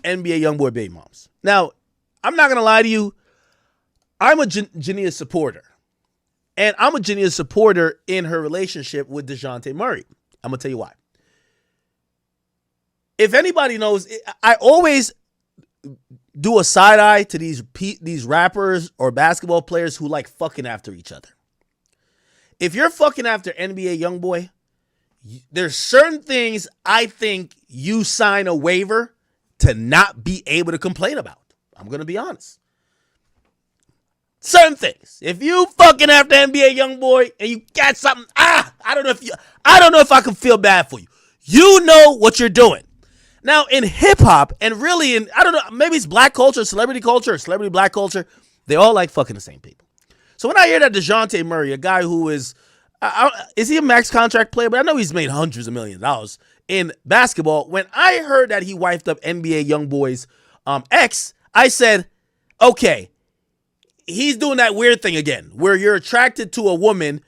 NBA YoungBoy baby moms. Now, I'm not gonna lie to you. I'm a Jania supporter, and I'm a Jania supporter in her relationship with Dejounte Murray. I'm gonna tell you why. If anybody knows, I always do a side eye to these rappers or basketball players who like fucking after each other. If you're fucking after NBA YoungBoy, there's certain things I think you sign a waiver to not be able to complain about. I'm going to be honest. Certain things. If you fucking after NBA YoungBoy and you got something, I don't know if I can feel bad for you. You know what you're doing. Now, in hip-hop, and really in, I don't know, maybe it's black culture, celebrity black culture, they all like fucking the same people. So when I hear that Dejounte Murray, a guy who is he a max contract player? But I know he's made hundreds of millions of dollars in basketball. When I heard that he wifed up NBA YoungBoy's ex, I said, okay, he's doing that weird thing again, where you're attracted to a woman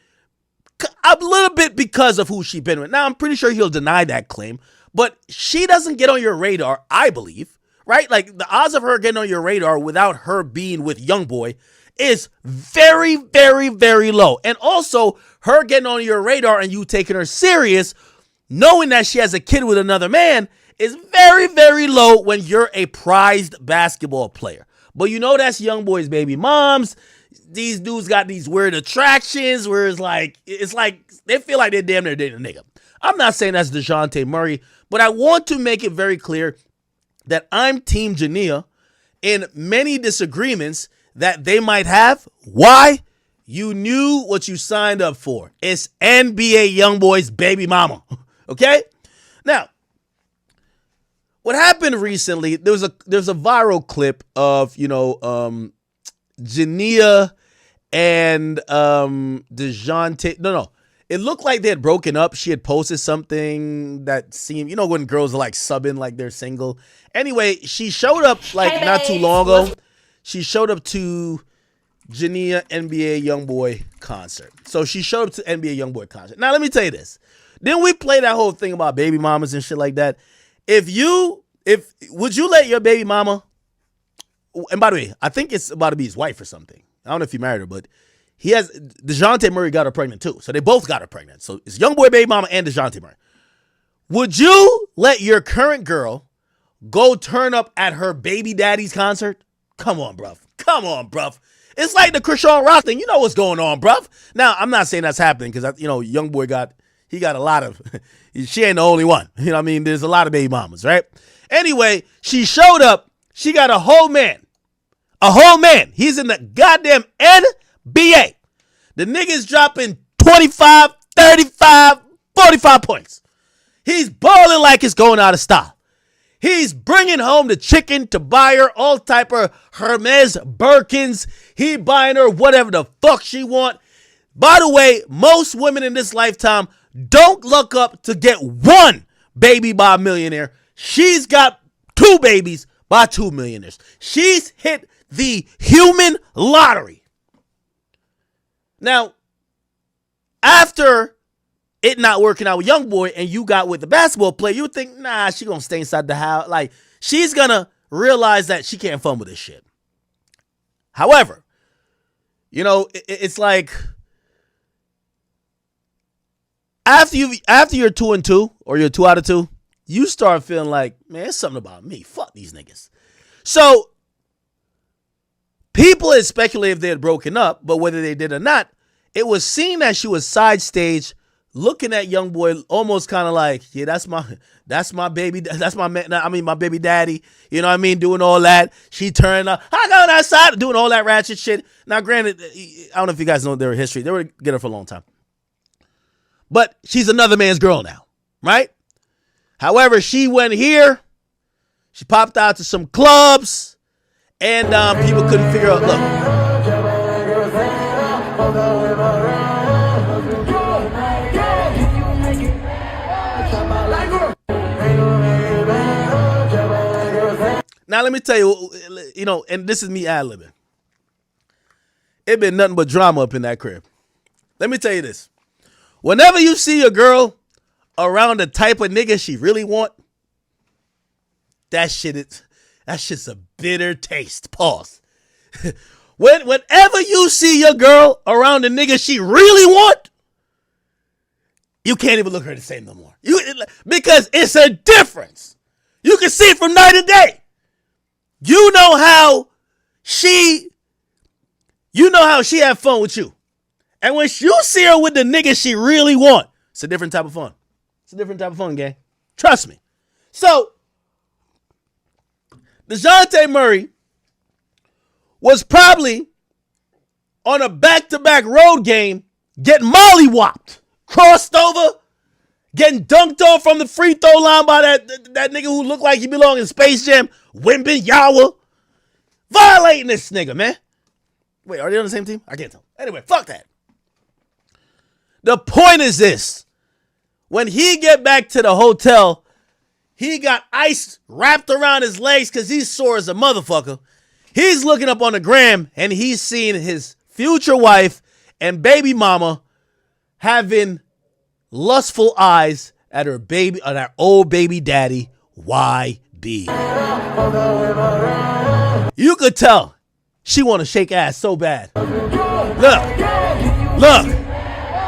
a little bit because of who she's been with. Now, I'm pretty sure he'll deny that claim, but she doesn't get on your radar, I believe, right? Like, the odds of her getting on your radar without her being with YoungBoy is very, very, very low. And also, her getting on your radar and you taking her serious, knowing that she has a kid with another man, is very, very low when you're a prized basketball player. But you know that's YoungBoy's baby moms. These dudes got these weird attractions where it's like they feel like they're damn near dating a nigga. I'm not saying that's Dejounte Murray, but I want to make it very clear that I'm Team Jania in many disagreements that they might have. Why? You knew what you signed up for. It's NBA YoungBoy's baby mama. Okay? Now, what happened recently, there's a viral clip of, Jania and Dejounte. No. It looked like they had broken up. She had posted something that seemed, when girls are like subbing like they're single. Anyway, she showed up not too long ago. She showed up to Jania NBA YoungBoy concert. So she showed up to NBA YoungBoy concert. Now let me tell you this. Didn't we play that whole thing about baby mamas and shit like that? Would you let your baby mama, and by the way, I think it's about to be his wife or something. I don't know if he married her, but Dejounte Murray got her pregnant too. So they both got her pregnant. So it's YoungBoy baby mama and Dejounte Murray. Would you let your current girl go turn up at her baby daddy's concert? Come on, bruv. It's like the Krishan Rock thing. You know what's going on, bruv. Now, I'm not saying that's happening because, YoungBoy got a lot of, she ain't the only one. You know what I mean? There's a lot of baby mamas, right? Anyway, she showed up. She got a whole man. He's in the goddamn NBA. The nigga's dropping 25, 35, 45 points. He's balling like it's going out of style. He's bringing home the chicken to buy her all type of Hermes Birkins. He buying her whatever the fuck she want. By the way, most women in this lifetime don't look up to get one baby by a millionaire. She's got two babies by two millionaires. She's hit the human lottery. Now, after it not working out with YoungBoy and you got with the basketball player, you would think, nah, she gonna stay inside the house. Like, she's gonna realize that she can't fumble this shit. However, it's like after you're 2-2 or you're 2 out of 2, you start feeling like, man, it's something about me. Fuck these niggas. So people had speculated if they had broken up, but whether they did or not, it was seen that she was side stage looking at YoungBoy almost kind of like, yeah, that's my baby. That's my man. My baby daddy. You know what I mean? Doing all that. She turned up. I got on that side doing all that ratchet shit. Now, granted, I don't know if you guys know their history. They were together for a long time. But she's another man's girl now, right? However, she went here. She popped out to some clubs. And people couldn't figure out, look. Now, let me tell you, and this is me ad-libbing. It been nothing but drama up in that crib. Let me tell you this. Whenever you see a girl around the type of nigga she really want, that shit's a bitter taste. Pause. Whenever you see your girl around the nigga she really want, you can't even look at her the same no more. Because it's a difference. You can see it from night and day. You know how she had fun with you. And when you see her with the nigga she really want, it's a different type of fun. It's a different type of fun, gang. Trust me. So, Dejounte Murray was probably on a back-to-back road game getting mollywopped, crossed over, getting dunked on from the free throw line by that nigga who looked like he belonged in Space Jam, Wembanyama, violating this nigga, man. Wait, are they on the same team? I can't tell. Anyway, fuck that. The point is this. When he get back to the hotel, he got ice wrapped around his legs because he's sore as a motherfucker. He's looking up on the gram and he's seeing his future wife and baby mama having lustful eyes at her baby, at her old baby daddy, YB. You could tell she want to shake ass so bad. Look.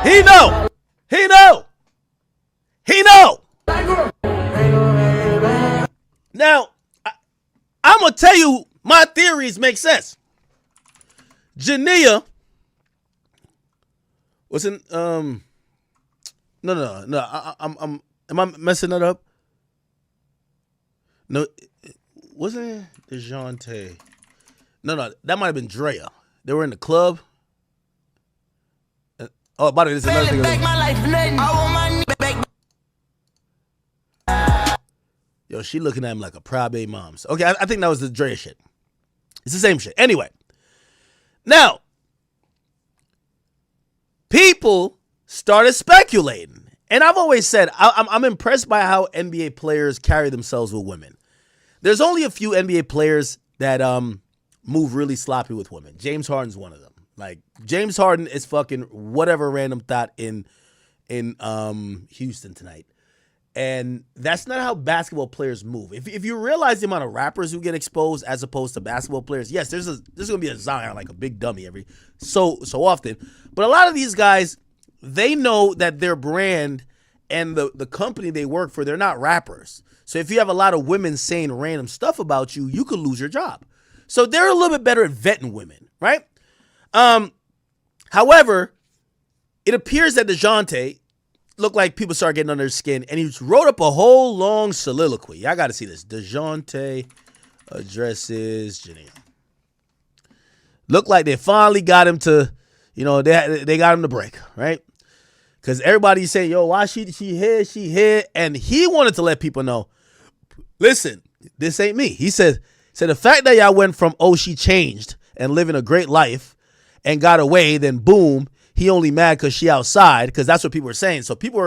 He know. Now, I'm going to tell you, my theories make sense. Jania was in, no. Am I messing that up? No, wasn't it Dejounte? No, that might have been Drea. They were in the club. Oh, by the way, this is another thing. Yo, she looking at him like a proud baby mom. Okay, I think that was the Drea shit. It's the same shit. Anyway, now, people started speculating. And I've always said, I'm impressed by how NBA players carry themselves with women. There's only a few NBA players that move really sloppy with women. James Harden's one of them. Like, James Harden is fucking whatever random thought in Houston tonight. And that's not how basketball players move. If you realize the amount of rappers who get exposed as opposed to basketball players, yes, there's going to be a Zion, like a big dummy every so often. But a lot of these guys, they know that their brand and the company they work for, they're not rappers. So if you have a lot of women saying random stuff about you, you could lose your job. So they're a little bit better at vetting women, right? However, it appears that Dejounte looked like people started getting under his skin, and he wrote up a whole long soliloquy. I got to see this. Dejounte addresses Jania. Looked like they finally got him to, they got him to break, right? Because everybody's saying, yo, why she here, and he wanted to let people know, listen, this ain't me. He said the fact that y'all went from, oh, she changed and living a great life and got away, then boom, he only mad because she outside, because that's what people were saying. So people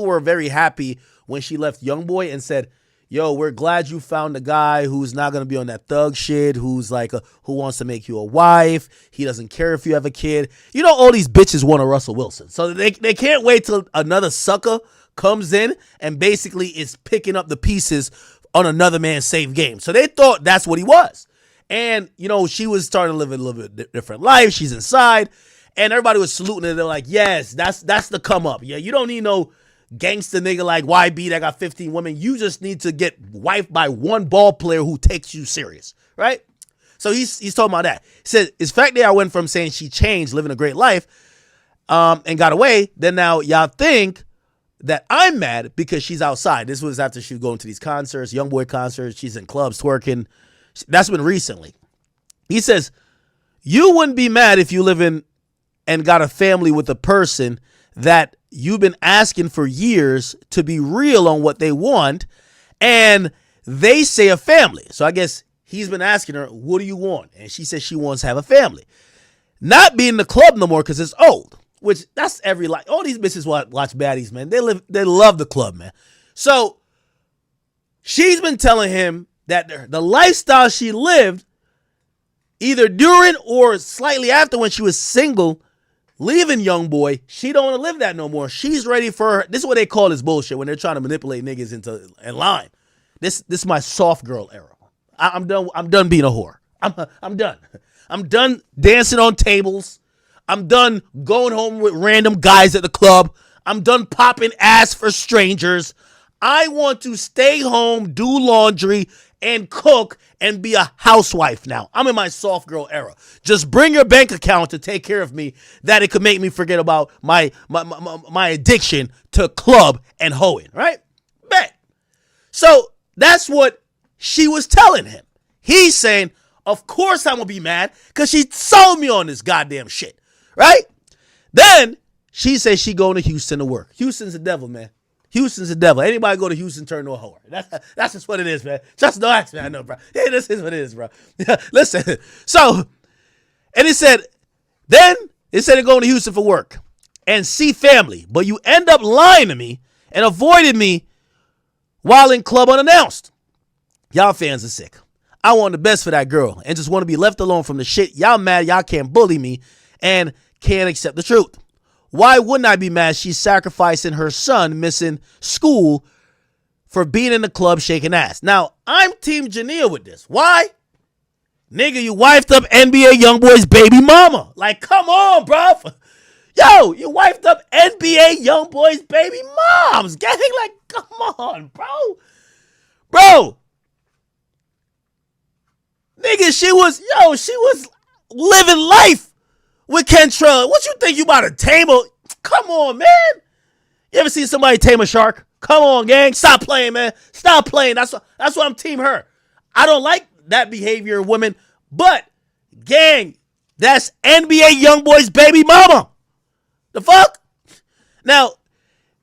were very happy when she left YoungBoy and said, yo, we're glad you found a guy who's not going to be on that thug shit, who's like, who wants to make you a wife. He doesn't care if you have a kid. All these bitches want a Russell Wilson. So they can't wait till another sucker comes in and basically is picking up the pieces on another man's safe game. So they thought that's what he was. And, she was starting to live a little bit different life. She's inside. And everybody was saluting her. They're like, yes, that's the come up. Yeah, you don't need no gangster nigga like YB that got 15 women. You just need to get wifed by one ball player who takes you serious, right? So he's talking about that. He said, it's fact that I went from saying she changed, living a great life, and got away, then now y'all think that I'm mad because she's outside. This was after she was going to these concerts, YoungBoy concerts. She's in clubs twerking. That's been recently. He says, you wouldn't be mad if you live in and got a family with a person that you've been asking for years to be real on what they want, and they say a family. So I guess he's been asking her, what do you want? And she says she wants to have a family. Not be in the club no more because it's old, which that's all these bitches watch baddies, man. They love the club, man. So she's been telling him that the lifestyle she lived either during or slightly after when she was single leaving young boy. She don't want to live that no more. She's ready for her. This is what they call this bullshit when they're trying to manipulate niggas into in line. This is my soft girl era. I'm done. I'm done being a whore. I'm done. I'm done dancing on tables. I'm done going home with random guys at the club. I'm done popping ass for strangers. I want to stay home, do laundry, and cook, and be a housewife now. I'm in my soft girl era. Just bring your bank account to take care of me, that it could make me forget about my addiction to club and hoeing, right? Bet. So that's what she was telling him. He's saying, of course I'm going to be mad because she sold me on this goddamn shit, right? Then she says she going to Houston to work. Houston's the devil, man. Houston's the devil. Anybody go to Houston turn to a whore. That's just what it is, man. Just no ask me. I know, bro. Yeah, this is what it is, bro. Listen. So, and it said they're going to Houston for work and see family, but you end up lying to me and avoided me while in club unannounced. Y'all fans are sick. I want the best for that girl and just want to be left alone from the shit. Y'all mad y'all can't bully me and can't accept the truth. Why wouldn't I be mad? She's sacrificing her son missing school for being in the club shaking ass. Now, I'm Team Jania with this. Why? Nigga, you wifed up NBA Youngboy's baby mama. Like, come on, bruv. Yo, you wifed up NBA Youngboy's baby moms. Gang, like, come on, bro. Bro. Nigga, she was living life with Kentrell. What you think you about to tame her? Come on, man. You ever seen somebody tame a shark? Come on, gang. Stop playing, man. Stop playing. That's why I'm team her. I don't like that behavior in women, but gang, that's NBA Youngboy's baby mama. The fuck? Now,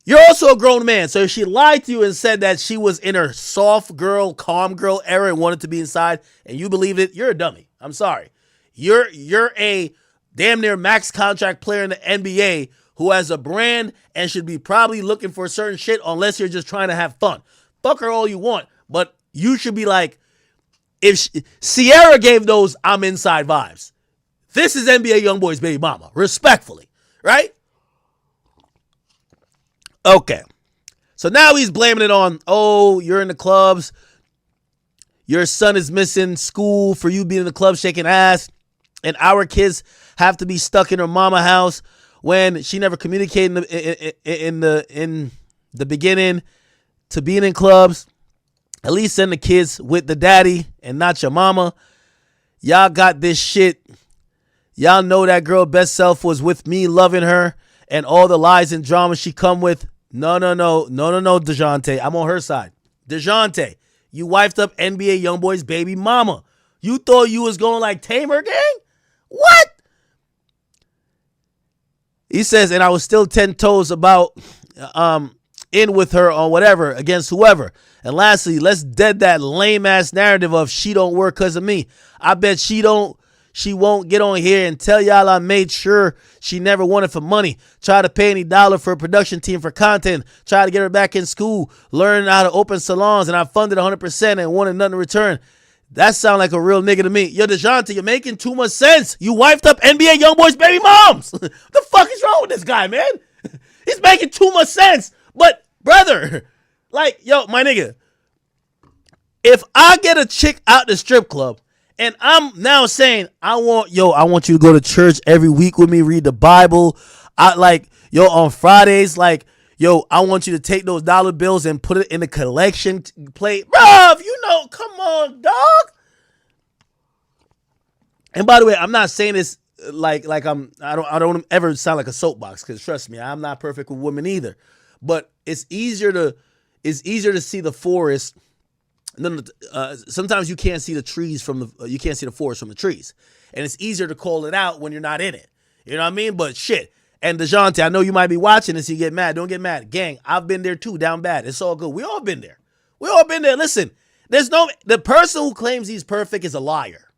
you're also a grown man, so if she lied to you and said that she was in her soft girl, calm girl era and wanted to be inside, and you believed it, you're a dummy. I'm sorry. You're a damn near max contract player in the NBA who has a brand and should be probably looking for certain shit unless you're just trying to have fun. Fuck her all you want, but you should be like, if Sierra gave those I'm inside vibes, this is NBA Youngboy's baby mama, respectfully, right? Okay. So now he's blaming it on, oh, you're in the clubs. Your son is missing school for you being in the club shaking ass. And our kids have to be stuck in her mama house when she never communicated in the beginning to being in clubs. At least send the kids with the daddy and not your mama. Y'all got this shit. Y'all know that girl best self was with me loving her and all the lies and drama she come with. No, Dejounte. I'm on her side. Dejounte, you wifed up NBA Youngboy's baby mama. You thought you was going like tame her, gang? What? He says, and I was still 10 toes about in with her on whatever, against whoever. And lastly, let's dead that lame ass narrative of she don't work because of me. I bet she won't get on here and tell y'all I made sure she never wanted for money. Try to pay any dollar for a production team for content. Try to get her back in school. Learn how to open salons. And I funded 100% and wanted nothing in return. That sound like a real nigga to me. Yo, Dejounte, you're making too much sense. You wifed up NBA Youngboy's baby moms. What the fuck is wrong with this guy, man? He's making too much sense. But, brother, like, yo, my nigga, if I get a chick out the strip club, and I'm now saying, I want you to go to church every week with me, read the Bible. On Fridays, I want you to take those dollar bills and put it in the collection plate. Bruv, come on, dog. And by the way, I'm not saying this I don't ever sound like a soapbox, because trust me, I'm not perfect with women either. But it's easier to see the forest. Sometimes you can't see the trees you can't see the forest from the trees, and it's easier to call it out when you're not in it. You know what I mean? But shit. And Dejounte, I know you might be watching this. You get mad. Don't get mad, gang. I've been there too, down bad. It's all good. We all been there. Listen, the person who claims he's perfect is a liar.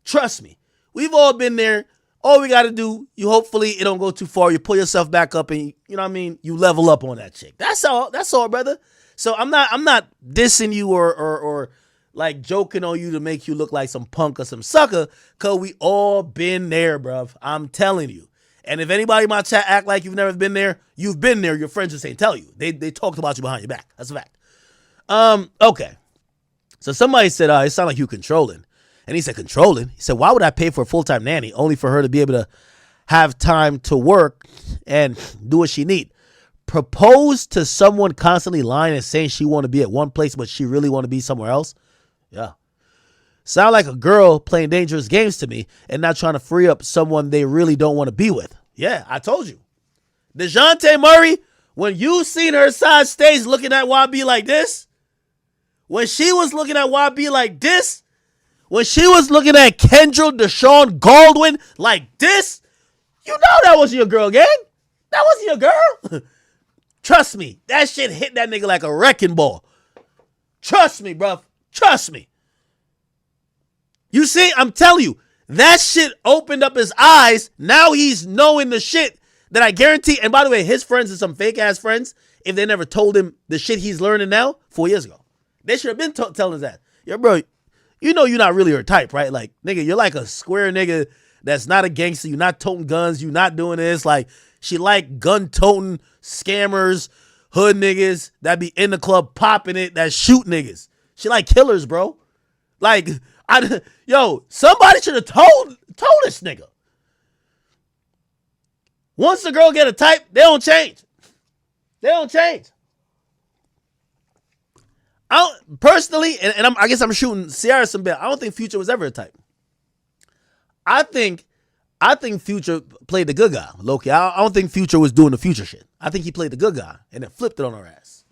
Trust me. We've all been there. All we got to do, hopefully it don't go too far. You pull yourself back up and you know what I mean? You level up on that chick. That's all, brother. So I'm not dissing you or like joking on you to make you look like some punk or some sucker, because we all been there, bruv. I'm telling you. And if anybody in my chat act like you've never been there, you've been there. Your friends just ain't tell you. They talked about you behind your back. That's a fact. Okay. So somebody said, it sounded like you controlling. And he said, controlling? He said, why would I pay for a full-time nanny only for her to be able to have time to work and do what she need? Propose to someone constantly lying and saying she want to be at one place, but she really want to be somewhere else? Yeah. Sound like a girl playing dangerous games to me and not trying to free up someone they really don't want to be with. Yeah, I told you. Dejounte Murray, when you seen her side stage looking at YB like this, when she was looking at YB like this, when she was looking at Kendra Deshaun Baldwin like this, you know that wasn't your girl, gang. That wasn't your girl. Trust me, that shit hit that nigga like a wrecking ball. Trust me, bruv. Trust me. You see, I'm telling you, that shit opened up his eyes. Now he's knowing the shit that I guarantee. And by the way, his friends are some fake ass friends. If they never told him the shit he's learning now 4 years ago, they should have been telling us that. Yo, bro, you know you're not really her type, right? Like, nigga, you're like a square nigga that's not a gangster. You're not toting guns. You're not doing this. Like, she like gun-toting scammers, hood niggas that be in the club popping it, that shoot niggas. She like killers, bro. Like, somebody should have told this nigga. Once the girl get a type, they don't change. They don't change. Personally, I guess I'm shooting Ciara some bet. I don't think Future was ever a type. I think Future played the good guy, low-key. I don't think Future was doing the Future shit. I think he played the good guy and then flipped it on her ass.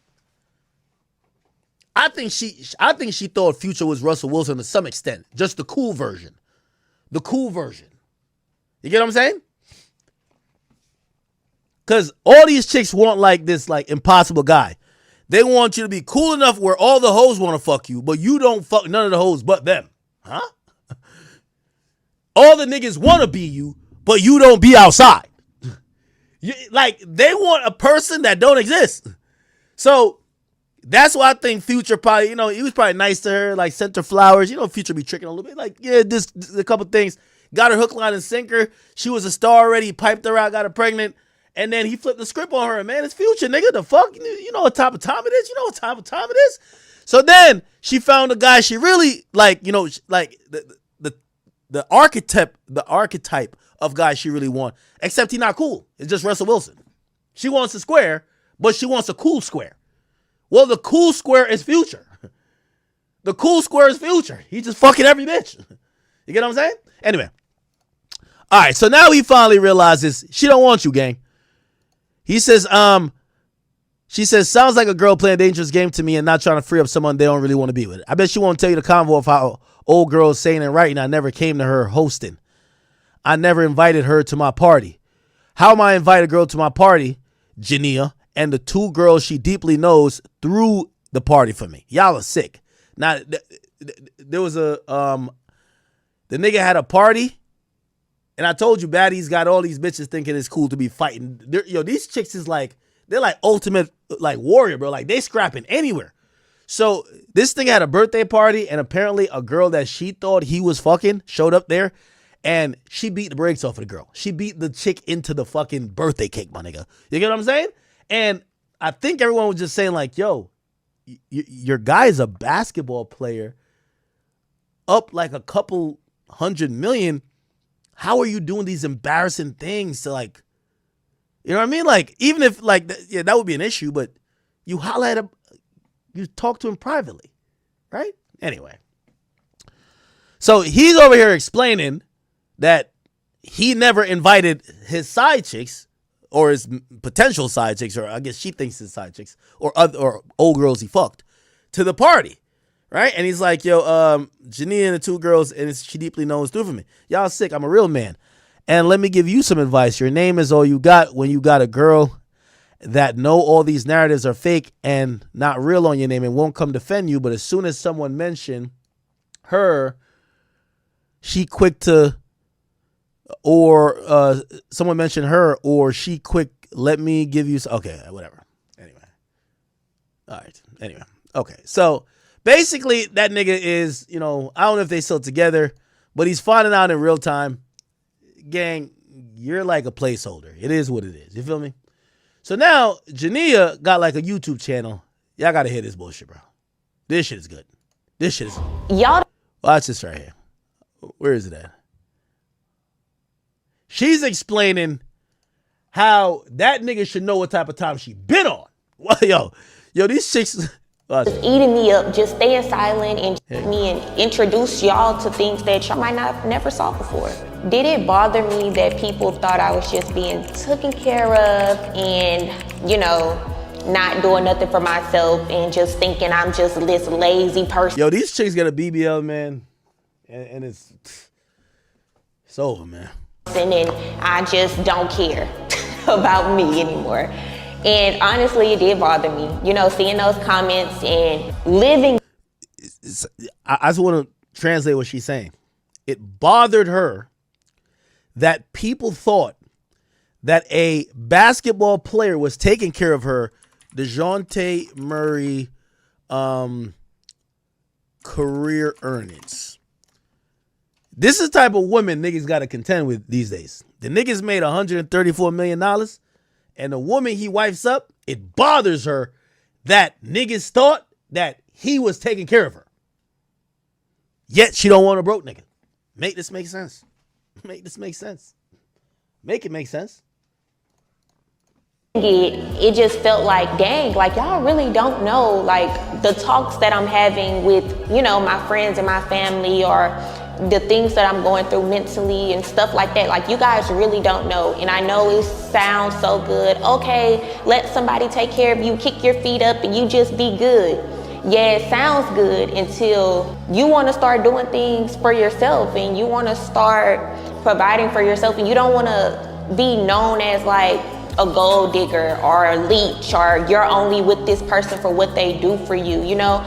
I think she thought Future was Russell Wilson to some extent. Just the cool version. The cool version. You get what I'm saying? Because all these chicks want like this like impossible guy. They want you to be cool enough where all the hoes want to fuck you, but you don't fuck none of the hoes but them. Huh? All the niggas want to be you, but you don't be outside. Like, they want a person that don't exist. So, that's why I think Future probably, he was probably nice to her, like sent her flowers. Future be tricking a little bit. Like, yeah, this a couple things. Got her hook, line, and sinker. She was a star already. He piped her out, got her pregnant. And then he flipped the script on her. Man, it's Future, nigga. The fuck? You know what type of time it is? You know what type of time it is? So then she found a guy she really, like, like the archetype of guy she really want. Except he not cool. It's just Russell Wilson. She wants a square, but she wants a cool square. Well, the cool square is Future. The cool square is Future. He just fucking every bitch. You get what I'm saying? Anyway. All right, so now he finally realizes she don't want you, gang. He says, she says, sounds like a girl playing a dangerous game to me and not trying to free up someone they don't really want to be with. I bet she won't tell you the convo of how old girls saying and writing I never came to her hosting. I never invited her to my party. How am I invite a girl to my party, Jania, and the two girls she deeply knows threw the party for me? Y'all are sick. Now, there was the nigga had a party. And I told you, Baddies got all these bitches thinking it's cool to be fighting. These chicks is like, they're like ultimate like warrior, bro. Like they scrapping anywhere. So this thing had a birthday party, and apparently a girl that she thought he was fucking showed up there, and she beat the brakes off of the girl. She beat the chick into the fucking birthday cake, my nigga. You get what I'm saying? And I think everyone was just saying like, yo, your guy is a basketball player up like a couple 100 million. How are you doing these embarrassing things to like, you know what I mean? Like, even if like, that would be an issue, but you holler at him, you talk to him privately, right? Anyway. So he's over here explaining that he never invited his side chicks or his potential side chicks, or I guess she thinks his side chicks or old girls he fucked to the party. Right? And he's like, yo, Jania and the two girls, and she deeply knows through for me. Y'all sick. I'm a real man. And let me give you some advice. Your name is all you got when you got a girl that know all these narratives are fake and not real on your name and won't come defend you. But as soon as someone mention her, she quick to, or someone mention her, or she quick, let me give you, okay, whatever. Anyway. All right. Anyway. Okay. So, basically, that nigga is, I don't know if they still together, but he's finding out in real time. Gang, you're like a placeholder. It is what it is. You feel me? So now Jania got like a YouTube channel. Y'all gotta hear this bullshit, bro. This shit is good. This shit is y'all. Watch this right here. Where is it at? She's explaining how that nigga should know what type of time she been on. Well, yo, these chicks just eating me up, just staying silent and me and introduce y'all to things that y'all might not never saw before. Did it bother me that people thought I was just being taken care of and, you know, not doing nothing for myself and just thinking I'm just this lazy person? Yo, these chicks got a BBL, man, and it's over, man. And I just don't care about me anymore. And honestly, it did bother me, you know, seeing those comments and living. I just want to translate what she's saying. It bothered her that people thought that a basketball player was taking care of her Dejounte Murray career earnings. This is the type of woman niggas got to contend with these days. The niggas made $134 million, and the woman he wifes up, it bothers her that niggas thought that he was taking care of her. Yet she don't want a broke nigga. Make this make sense. Make this make sense. Make it make sense. It just felt like, dang, like y'all really don't know, like the talks that I'm having with, you know, my friends and my family, or the things that I'm going through mentally and stuff like that. Like, you guys really don't know. And I know it sounds so good. Okay, let somebody take care of you, kick your feet up, and you just be good. Yeah, it sounds good until you want to start doing things for yourself and you want to start providing for yourself, and you don't want to be known as like a gold digger or a leech, or you're only with this person for what they do for you, you know?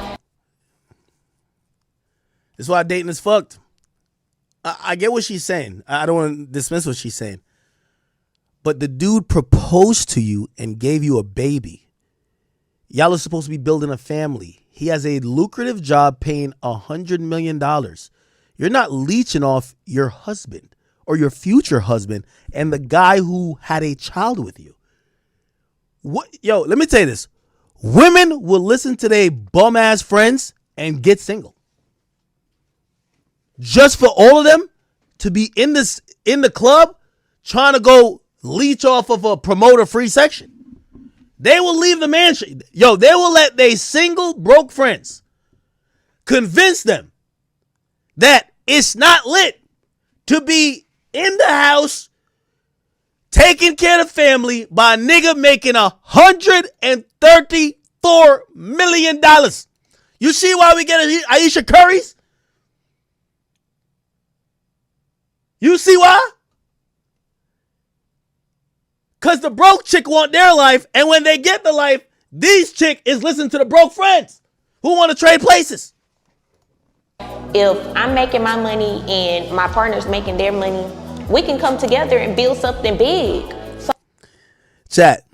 That's why dating is fucked. I get what she's saying. I don't want to dismiss what she's saying. But the dude proposed to you and gave you a baby. Y'all are supposed to be building a family. He has a lucrative job paying $100 million. You're not leeching off your husband or your future husband and the guy who had a child with you. What? Yo, let me tell you this. Women will listen to their bum ass friends and get single. Just for all of them to be in the club trying to go leech off of a promoter free section. They will leave the mansion. Yo, they will let their single broke friends convince them that it's not lit to be in the house taking care of the family by a nigga making $134 million. You see why we get Aisha Curry's? You see why? Because the broke chick want their life, and when they get the life, these chick is listening to the broke friends who want to trade places. If I'm making my money and my partner's making their money, we can come together and build something big. So chat.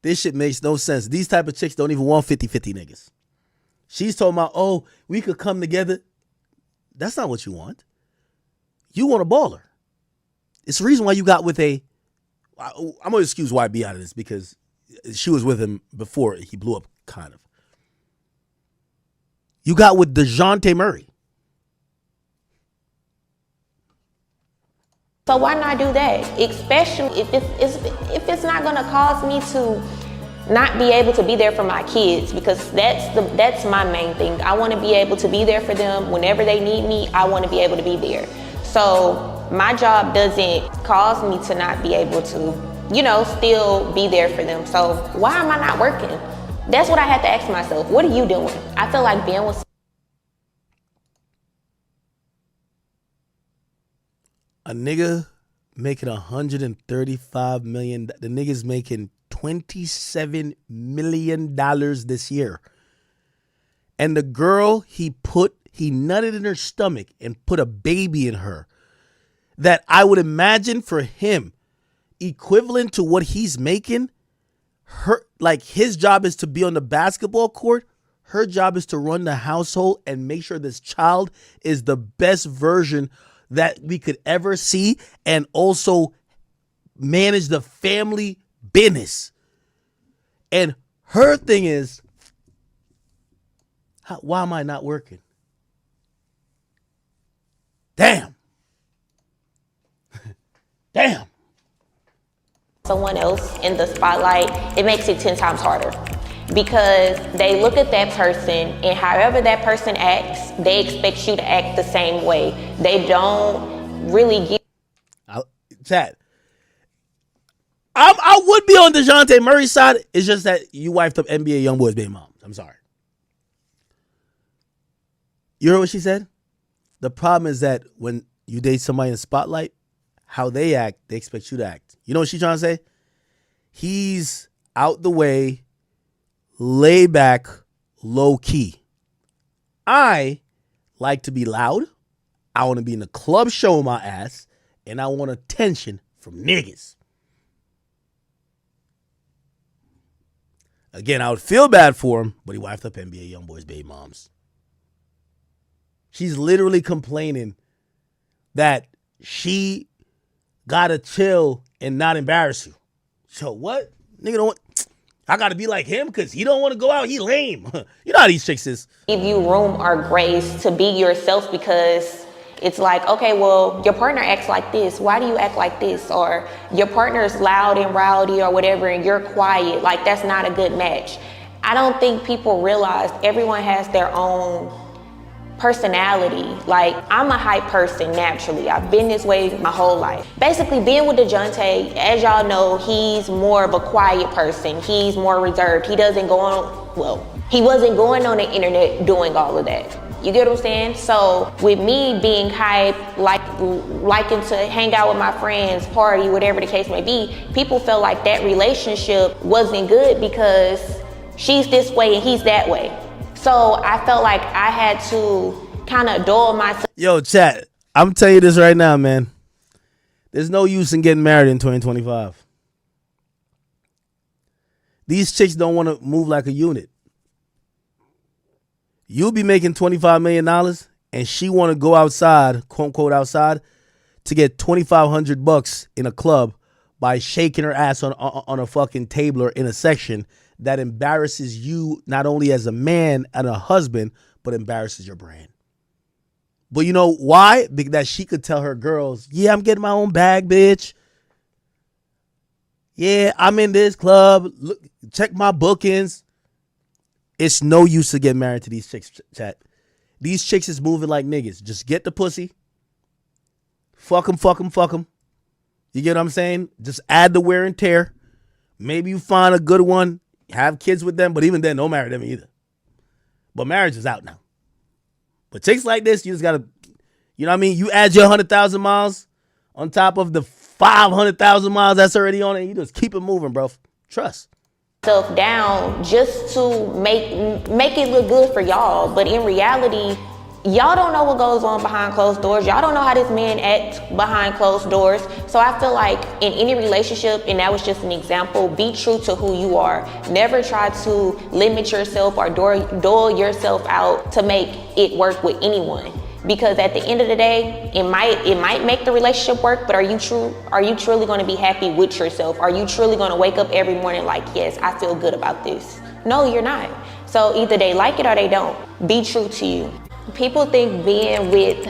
This shit makes no sense. These type of chicks don't even want 50-50 niggas. She's talking about, oh, we could come together. That's not what you want. You want a baller. It's the reason why you got with I'm going to excuse YB out of this because she was with him before he blew up, kind of. You got with Dejounte Murray. So why not do that? Especially if it's not going to cause me to not be able to be there for my kids, because that's my main thing. I want to be able to be there for them whenever they need me. I want to be able to be there. So my job doesn't cause me to not be able to, you know, still be there for them. So why am I not working? That's what I had to ask myself. What are you doing? I feel like being with a nigga making $135 million. The nigga's making $27 million this year. And the girl he nutted in her stomach and put a baby in her. That I would imagine for him, equivalent to what he's making, his job is to be on the basketball court. Her job is to run the household and make sure this child is the best version that we could ever see, and also manage the family business. And her thing is, why am I not working? Damn. Damn. Someone else in the spotlight, it makes it 10 times harder, because they look at that person, and however that person acts, they expect you to act the same way. They don't really give. Chat. I would be on Dejounte Murray's side. It's just that you wifed up NBA YoungBoy's baby moms. I'm sorry. You heard what she said? The problem is that when you date somebody in the spotlight, how they act, they expect you to act. You know what she's trying to say? He's out the way, lay back, low key. I like to be loud. I want to be in the club showing my ass, and I want attention from niggas. Again, I would feel bad for him, but he wifed up NBA YoungBoy's baby moms. She's literally complaining that she gotta chill and not embarrass you. So what? Nigga don't want, I gotta be like him because he don't want to go out. He lame. You know how these chicks is. Give you room or grace to be yourself, because it's like, okay, well, your partner acts like this. Why do you act like this? Or your partner is loud and rowdy or whatever, and you're quiet. Like, that's not a good match. I don't think people realize everyone has their own personality. Like, I'm a hype person naturally. I've been this way my whole life. Basically, being with Dejounte, as y'all know, he's more of a quiet person. He's more reserved. He doesn't go on, well, he wasn't going on the internet doing all of that. You get what I'm saying? So with me being hype, liking to hang out with my friends, party, whatever the case may be, people felt like that relationship wasn't good because she's this way and he's that way. So I felt like I had to kind of dull myself. Yo, chat, I'm telling you this right now, man. There's no use in getting married in 2025. These chicks don't want to move like a unit. You'll be making $25 million and she want to go outside, quote unquote outside, to get $2,500 in a club by shaking her ass on a fucking table or in a section that embarrasses you not only as a man and a husband, but embarrasses your brand. But you know why? Because she could tell her girls, yeah, I'm getting my own bag, bitch. Yeah, I'm in this club. Look, check my bookings. It's no use to get married to these chicks, chat. These chicks is moving like niggas. Just get the pussy. Fuck them, fuck them, fuck them. You get what I'm saying? Just add the wear and tear. Maybe you find a good one. Have kids with them. But even then, don't marry them either. But marriage is out now. But chicks like this, you just got to, you know what I mean? You add your 100,000 miles on top of the 500,000 miles that's already on it. You just keep it moving, bro. Trust. Self down just to make it look good for y'all, but in reality, y'all don't know what goes on behind closed doors. Y'all don't know how this man acts behind closed doors. So I feel like in any relationship, and that was just an example, be true to who you are. Never try to limit yourself or dole yourself out to make it work with anyone. Because at the end of the day, it might make the relationship work, but are you truly going to be happy with yourself? Are you truly going to wake up every morning like, yes, I feel good about this? No, you're not. So either they like it or they don't. Be true to you. People think being with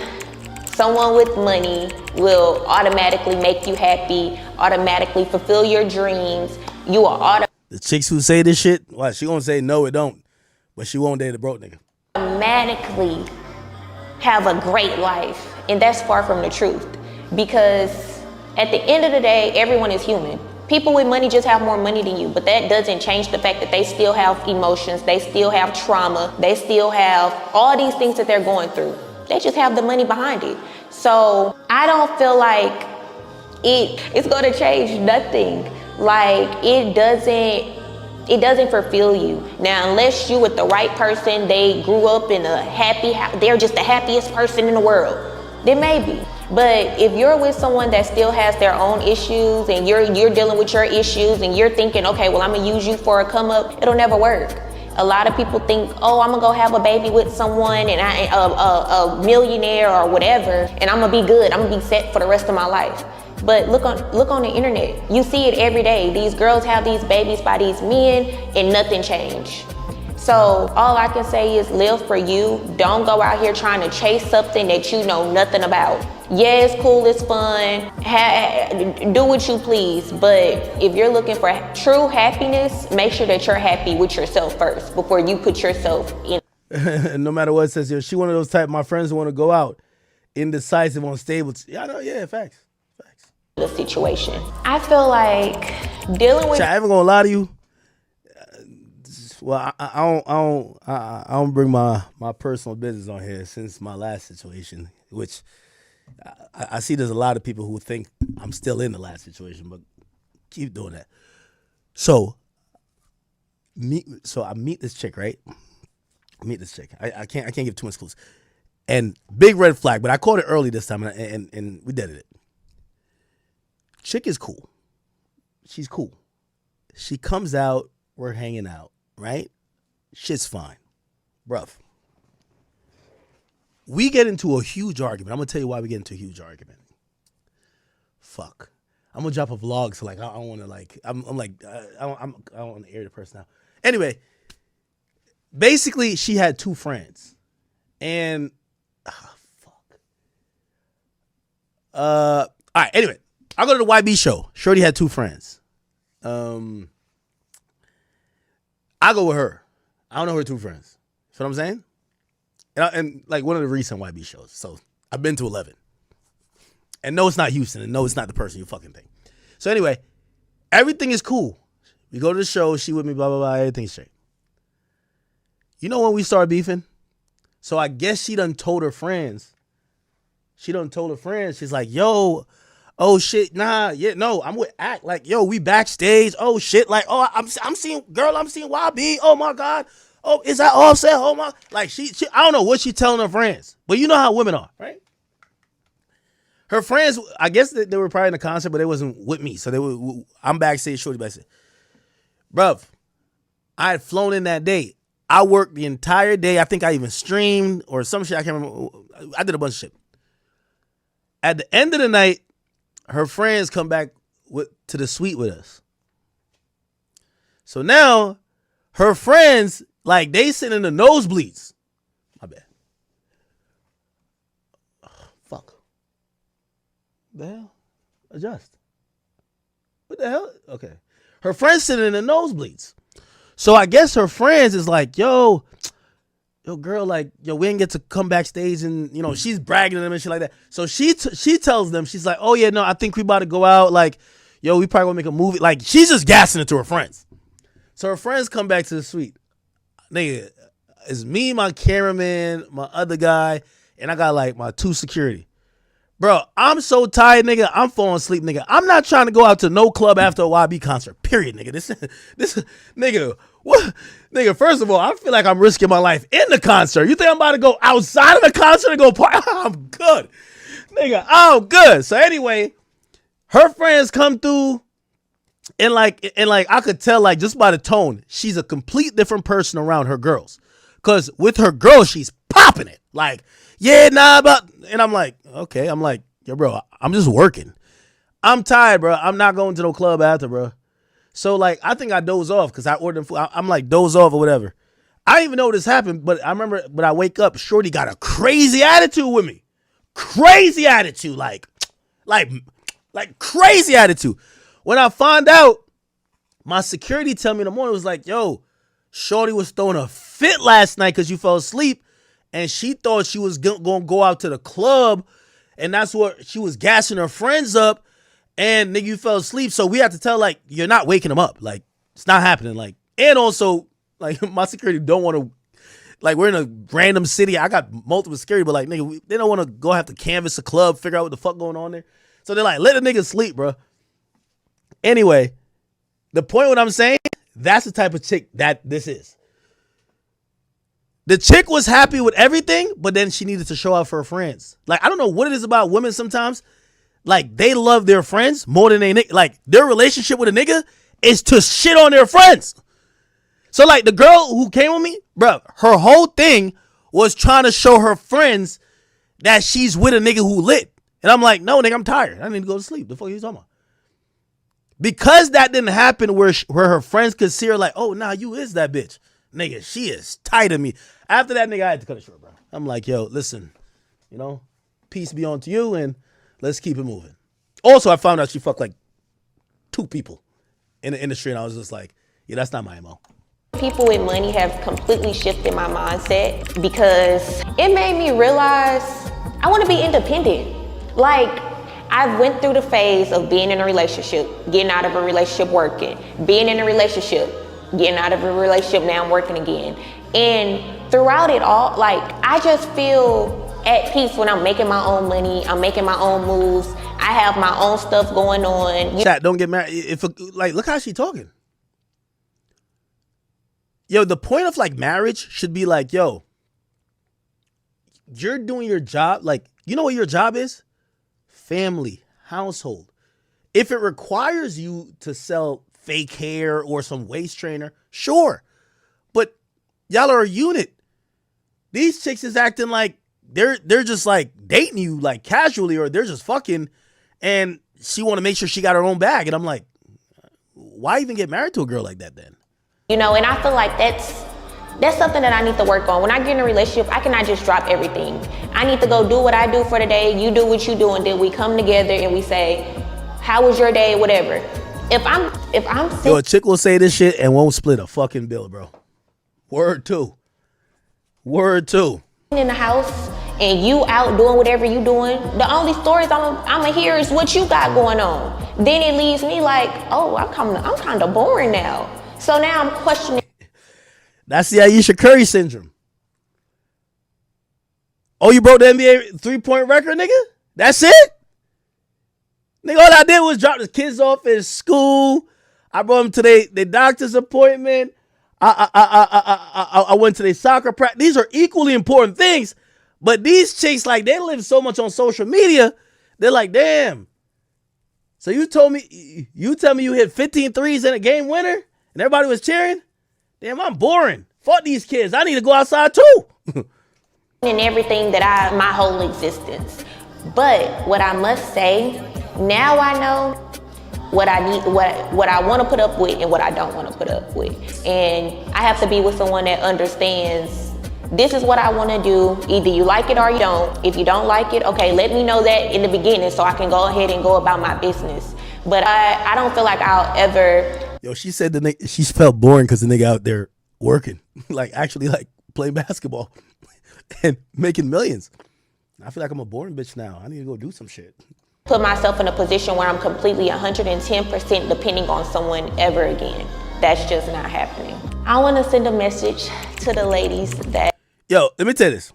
someone with money will automatically make you happy, automatically fulfill your dreams. You are the chicks who say this shit, well, she gonna say no, it don't, but she won't date a broke nigga. Automatically have a great life, and that's far from the truth, because at the end of the day, everyone is human. People with money just have more money than you, but that doesn't change the fact that they still have emotions, they still have trauma, they still have all these things that they're going through. They just have the money behind it. So I don't feel like it's gonna change nothing. Like, it doesn't fulfill you. Now, unless you with the right person, they grew up in a happy house, they're just the happiest person in the world, then maybe. But if you're with someone that still has their own issues and you're dealing with your issues and you're thinking, okay, well, I'm gonna use you for a come up, it'll never work. A lot of people think, oh, I'm gonna go have a baby with someone and a millionaire or whatever, and I'm gonna be good. I'm gonna be set for the rest of my life. But look on the internet. You see it every day. These girls have these babies by these men and nothing changed. So all I can say is live for you. Don't go out here trying to chase something that you know nothing about. Yeah, it's cool, it's fun. Do what you please. But if you're looking for true happiness, make sure that you're happy with yourself first before you put yourself in. No matter what it says here, she one of those type, my friends want to go out, indecisive, unstable. Yeah, I know, yeah, facts. The situation. I feel like dealing with. I ain't gonna lie to you. Well, I don't bring my personal business on here since my last situation, which I see there's a lot of people who think I'm still in the last situation, but keep doing that. So I meet this chick, right? I can't give too much clues. And big red flag, but I caught it early this time, and we did it. Chick is cool. She's cool. She comes out, we're hanging out, right? Shit's fine. Bruv. We get into a huge argument. I'm going to tell you why we get into a huge argument. Fuck. I'm going to drop a vlog, so like, I don't want to like, I don't want to air the person out. Anyway, basically, she had two friends. And, all right, anyway. I go to the YB show. Shorty had two friends. I go with her. I don't know her two friends. You know what I'm saying? And like one of the recent YB shows. So I've been to 11. And no, it's not Houston. And no, it's not the person you fucking think. So anyway, everything is cool. We go to the show. She with me, blah, blah, blah. Everything's straight. You know when we start beefing? So I guess she done told her friends. She's like, yo, oh shit, nah, yeah, no, I'm with Act. Like, yo, we backstage. Oh shit, like, oh, I'm seeing YB. Oh my God. Oh, is that Offset? Oh my, like she I don't know what she telling her friends, but you know how women are, right? Her friends, I guess they were probably in the concert, but they wasn't with me. So I'm backstage, shorty backstage. Bruv, I had flown in that day. I worked the entire day. I think I even streamed or some shit. I can't remember. I did a bunch of shit. At the end of the night, her friends come back to the suite with us. So now, her friends, like, they sit in the nosebleeds. My bad. Oh, fuck. What the hell? Adjust. What the hell? Okay. Her friends sitting in the nosebleeds. So I guess her friends is like, yo, girl, like, yo, we didn't get to come backstage, and, you know, she's bragging to them and shit like that. So she tells them, she's like, oh yeah, no, I think we about to go out. Like, yo, we probably gonna make a movie. Like, she's just gassing it to her friends. So her friends come back to the suite. Nigga, it's me, my cameraman, my other guy, and I got like my two security. Bro, I'm so tired, nigga. I'm falling asleep, nigga. I'm not trying to go out to no club after a YB concert. Period, nigga. This nigga. What? Nigga, first of all, I feel like I'm risking my life in the concert. You think I'm about to go outside of the concert and go party? I'm good. Nigga, I'm good. So anyway, her friends come through and like I could tell, like, just by the tone, she's a complete different person around her girls. Cause with her girls, she's popping it. Like, yeah, nah, but, and I'm like, okay. I'm like, yo, bro, I'm just working. I'm tired, bro. I'm not going to no club after, bro. So, like, I think I doze off because I ordered food. I'm like, doze off or whatever. I didn't even know this happened, but I remember when I wake up, Shorty got a crazy attitude with me. Crazy attitude, like crazy attitude. When I found out, my security tell me in the morning, was like, yo, Shorty was throwing a fit last night because you fell asleep, and she thought she was going to go out to the club, and that's what she was gassing her friends up, and nigga, you fell asleep, so we had to tell, like, you're not waking them up. Like, it's not happening. Like, and also, like, my security don't want to, like, we're in a random city. I got multiple security, but, like, nigga, they don't want to go have to canvass a club, figure out what the fuck going on there. So they're like, let a nigga sleep, bro. Anyway, the point what I'm saying, that's the type of chick that this is. The chick was happy with everything, but then she needed to show out for her friends. Like, I don't know what it is about women sometimes. Like, they love their friends more than they nigga. Like, their relationship with a nigga is to shit on their friends. So like the girl who came with me, bro, her whole thing was trying to show her friends that she's with a nigga who lit. And I'm like, no, nigga, I'm tired. I need to go to sleep. The fuck are you talking about? Because that didn't happen where her friends could see her like, oh, nah, you is that bitch. Nigga, she is tight of me. After that, nigga, I had to cut it short, bro. I'm like, yo, listen, you know, peace be on to you, and let's keep it moving. Also, I found out she fucked like 2 people in the industry, and I was just like, yeah, that's not my MO. People with money have completely shifted my mindset because it made me realize I want to be independent. Like, I went through the phase of being in a relationship, getting out of a relationship, working, being in a relationship, getting out of a relationship, now I'm working again. And throughout it all, like, I just feel at peace when I'm making my own money, I'm making my own moves, I have my own stuff going on. Chat, don't get married. If like, look how she talking. Yo, the point of like marriage should be like, yo, you're doing your job. Like, you know what your job is? Family, household. If it requires you to sell fake hair or some waist trainer, sure. But y'all are a unit. These chicks is acting like they're just like dating you like casually, or they're just fucking, and she want to make sure she got her own bag. And I'm like, why even get married to a girl like that then? You know, and I feel like that's something that I need to work on. When I get in a relationship, I cannot just drop everything. I need to go do what I do for the day, you do what you do, and then we come together and we say, how was your day, whatever. If I'm Yo, a chick will say this shit and won't split a fucking bill, bro. Word 2. in the house and you out doing whatever you doing, the only stories I'ma hear is what you got going on. Then it leaves me like, oh, I'm kind of boring now. So now I'm questioning. That's the Ayesha Curry syndrome. Oh, you broke the NBA 3-point record, nigga? That's it? Nigga, all I did was drop the kids off at school. I brought them to their doctor's appointment. I went to their soccer practice. These are equally important things. But these chicks, like, they live so much on social media. They're like, damn. So you tell me you hit 15 threes in a game winner and everybody was cheering? Damn, I'm boring. Fuck these kids. I need to go outside too. In everything that my whole existence. But what I must say, now I know what I need, what I want to put up with and what I don't want to put up with. And I have to be with someone that understands this is what I want to do. Either you like it or you don't. If you don't like it, okay, let me know that in the beginning so I can go ahead and go about my business. But I don't feel like I'll ever. Yo, she said she felt boring because the nigga out there working, like actually like playing basketball and making millions. I feel like I'm a boring bitch now. I need to go do some shit. Put myself in a position where I'm completely 110% depending on someone ever again. That's just not happening. I want to send a message to the ladies that. Yo, let me tell you this.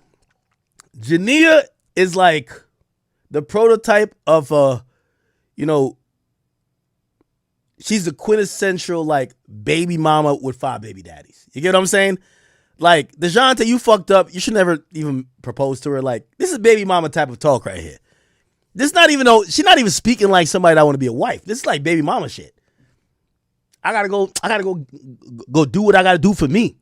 Jania is like the prototype of she's the quintessential like baby mama with 5 baby daddies. You get what I'm saying? Like, Dejounte, you fucked up. You should never even propose to her. Like, this is baby mama type of talk right here. This not even she's not even speaking like somebody that want to be a wife. This is like baby mama shit. I gotta go do what I gotta do for me.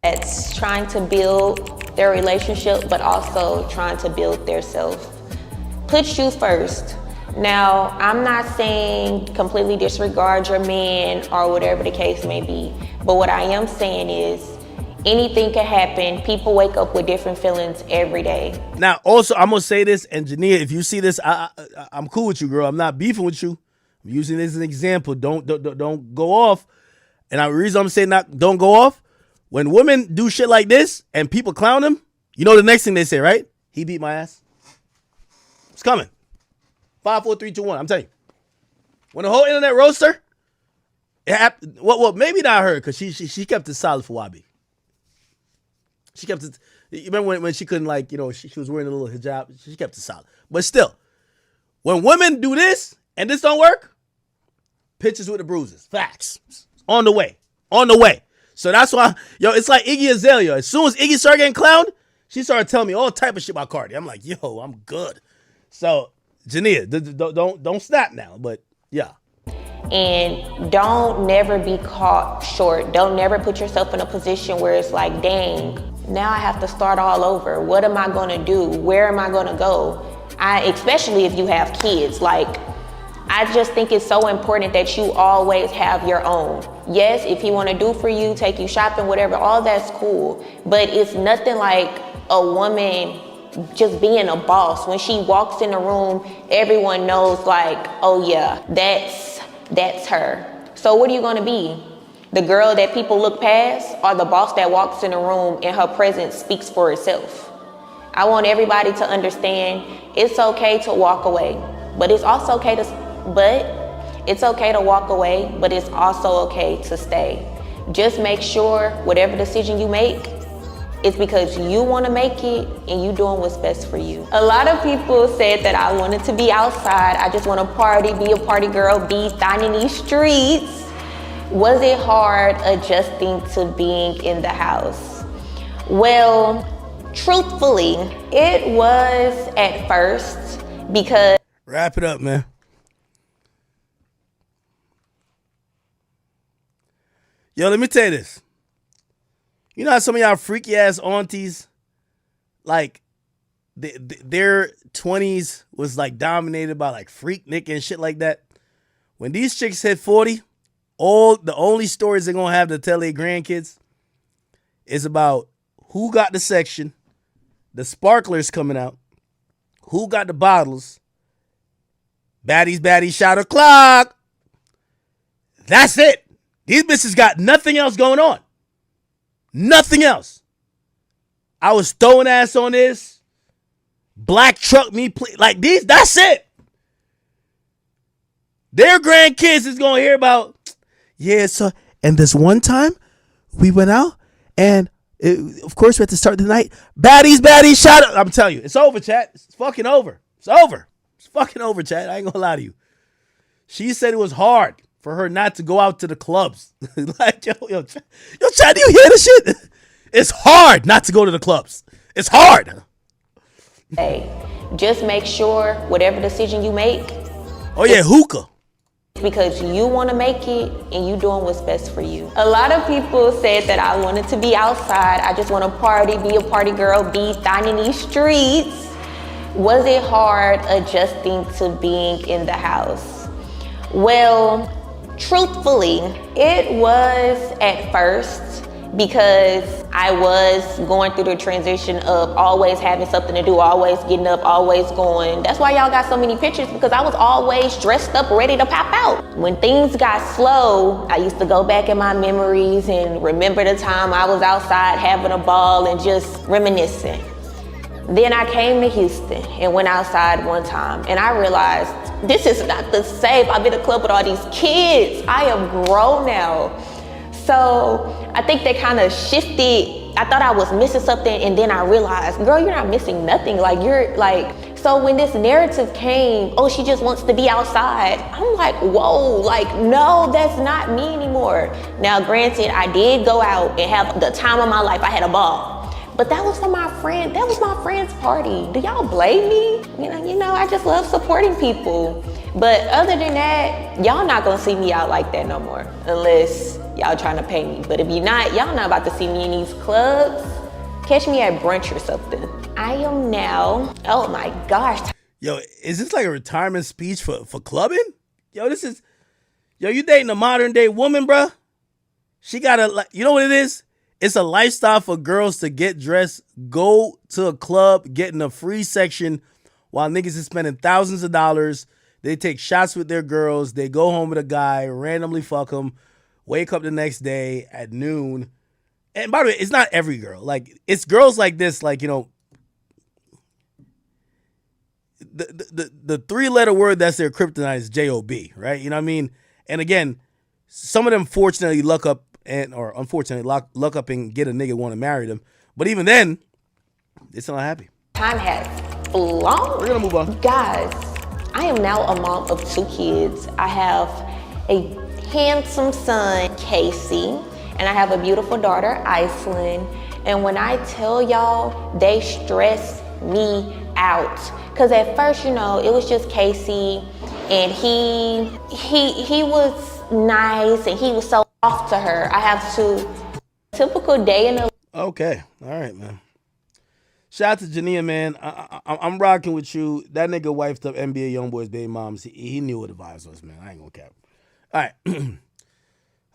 It's trying to build their relationship, but also trying to build their self. Put you first. Now, I'm not saying completely disregard your man or whatever the case may be, but what I am saying is anything can happen. People wake up with different feelings every day. Now, also, I'm going to say this, and Jania, if you see this, I'm cool with you, girl. I'm not beefing with you. I'm using this as an example. Don't go off. And the reason I'm saying don't go off, when women do shit like this and people clown them, you know the next thing they say, right? He beat my ass. It's coming. 5, 4, 3, 2, 1. I'm telling you. When the whole internet roast her, well, maybe not her, because she kept it solid for Wabi. She kept it. You remember when she couldn't, like, she was wearing a little hijab? She kept it solid. But still, when women do this and this don't work, pictures with the bruises. Facts. On the way. So that's why, it's like Iggy Azalea. As soon as Iggy started getting clowned, she started telling me all type of shit about Cardi. I'm like, yo, I'm good. So, Jania, don't snap now, but yeah. And don't never be caught short. Don't never put yourself in a position where it's like, dang, now I have to start all over. What am I gonna do? Where am I gonna go? Especially if you have kids, like, I just think it's so important that you always have your own. Yes, if he wanna do for you, take you shopping, whatever, all that's cool. But it's nothing like a woman just being a boss. When she walks in the room, everyone knows like, oh yeah, that's her. So what are you gonna be? The girl that people look past, or the boss that walks in the room and her presence speaks for itself? I want everybody to understand it's okay to walk away, but it's also okay to walk away, but it's also okay to stay. Just make sure whatever decision you make, it's because you want to make it and you doing what's best for you. A lot of people said that I wanted to be outside. I just want to party, be a party girl, be down in these streets. Was it hard adjusting to being in the house? Well, truthfully, it was at first because... Wrap it up, man. Yo, let me tell you this. You know how some of y'all freaky ass aunties, like, their 20s was like dominated by like freak Nick and shit like that. When these chicks hit 40, the only stories they're gonna have to tell their grandkids is about who got the section, the sparklers coming out, who got the bottles, baddies, shot o'clock. That's it. These bitches got nothing else going on. Nothing else. I was throwing ass on this. Black truck me, please. Like these, that's it. Their grandkids is gonna hear about, yeah, so, and this one time we went out and of course we had to start the night. Baddies, shut up. I'm telling you, it's over, chat. It's fucking over. It's over. It's fucking over, chat. I ain't gonna lie to you. She said it was hard for her not to go out to the clubs. Like, yo, chat, do you hear this shit? It's hard not to go to the clubs. It's hard. Hey, just make sure whatever decision you make. Oh yeah, hookah. Because you want to make it and you doing what's best for you. A lot of people said that I wanted to be outside. I just want to party, be a party girl, be down in these streets. Was it hard adjusting to being in the house? Well, truthfully, it was at first because I was going through the transition of always having something to do, always getting up, always going. That's why y'all got so many pictures, because I was always dressed up, ready to pop out. When things got slow, I used to go back in my memories and remember the time I was outside having a ball and just reminiscing. Then I came to Houston and went outside one time and I realized this is not the same. I'm in a club with all these kids. I am grown now. So I think they kind of shifted. I thought I was missing something and then I realized, girl, you're not missing nothing. Like you're like, so when this narrative came, oh, she just wants to be outside. I'm like, whoa, like, no, that's not me anymore. Now, granted, I did go out and have the time of my life. I had a ball. But that was for my friend. That was my friend's party. Do y'all blame me? You know, I just love supporting people. But other than that, y'all not gonna see me out like that no more, unless y'all trying to pay me. But if you're not, y'all not about to see me in these clubs. Catch me at brunch or something. I am now, oh my gosh. Yo, is this like a retirement speech for clubbing? Yo, you dating a modern day woman, bruh? She got you know what it is? It's a lifestyle for girls to get dressed, go to a club, get in a free section while niggas is spending thousands of dollars. They take shots with their girls. They go home with a guy, randomly fuck him, wake up the next day at noon. And by the way, it's not every girl. Like, it's girls like this, like, you know, the three-letter word that's their kryptonite is J-O-B, right? You know what I mean? And again, some of them fortunately luck up and get a nigga want to marry them. But even then, they're still not happy. Time has flown. We're gonna move on. Guys, I am now a mom of 2 kids. I have a handsome son, Casey, and I have a beautiful daughter, Iceland. And when I tell y'all, they stress me out. Because at first, you know, it was just Casey. and he was nice, and he was so off to her. I have to typical day in the. Okay, all right, man. Shout out to Jania, man. I'm rocking with you. That nigga wifed up NBA YoungBoy's baby moms. He knew what the vibes was, man. I ain't gonna cap. All right.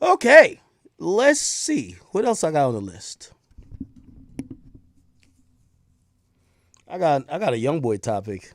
Okay. Let's see. What else I got on the list? I got a YoungBoy topic.